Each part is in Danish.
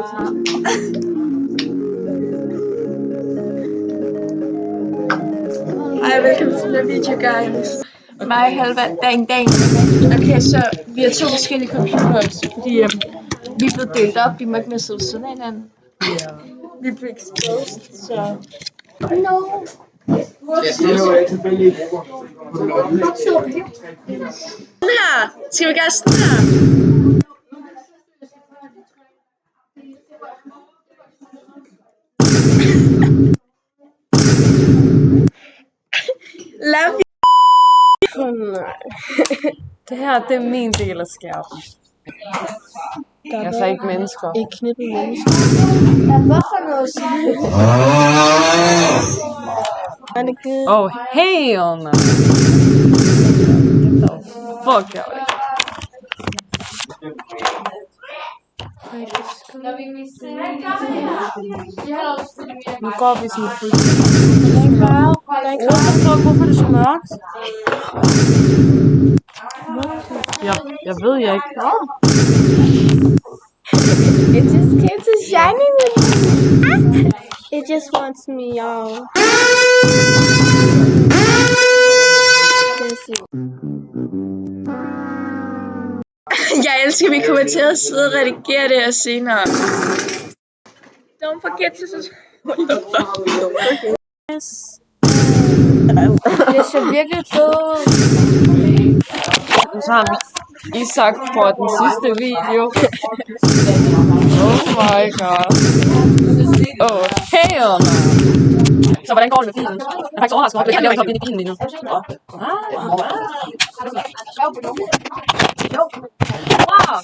Ej, velkommen til den video, guys. Mig, Halva, dang. Okay, så vi har 2 forskellige computers, fordi vi er blevet delt op, vi må ikke mere sidde ved siden af hinanden. Vi blev exposed, så... No! Sådan her! Skal vi gøre sådan her? Love Det her, det er min del af skærmen. Jeg ser ikke mennesker. Ikke knippet mennesker. Hvorfor noget Oh, hell no. Get the fuck out of here. Nu går vi sådan fuldstændig. Hvorfor er det så mørkt? Jeg ved ikke. It just came to shining with me. It just wants me, y'all. Jeg elsker, at vi kommer til at sidde og redigere det her senere. Don't forget to subscribe. Det ser virkelig fed. Så har Isak på den sidste video. Oh my god. Oh, hell no. Så hvordan går det med bilen? Jeg er faktisk overrasket over, at jeg ikke har bilen i bilen lige nu. Wow.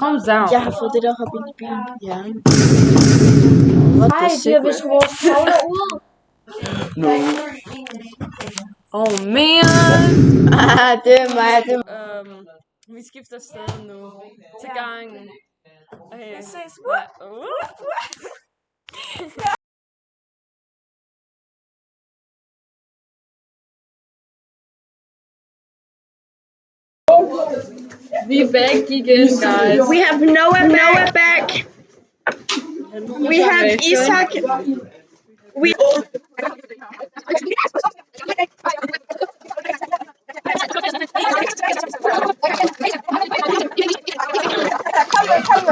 Calm down. Jeg har fået det der hoppe ind i bilen. Ja. Ej, de har vist vores tavler ud. No. Oh man. Det er mig. Vi skifter sted nu. Til gangen. Vi ses. We back again, guys. We have Noah back. We have Isak. We.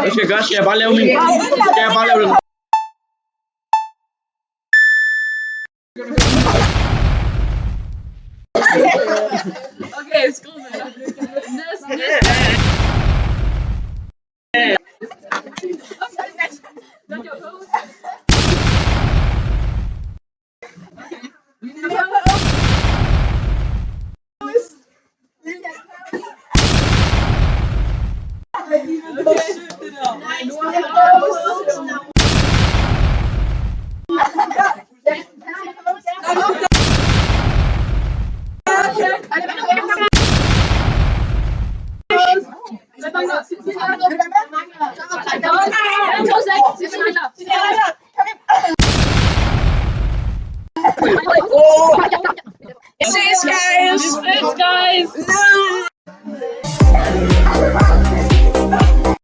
Hvad skal jeg gøre? Skal jeg bare lave min... den? Okay, skru med det. Cheers, guys. Guys.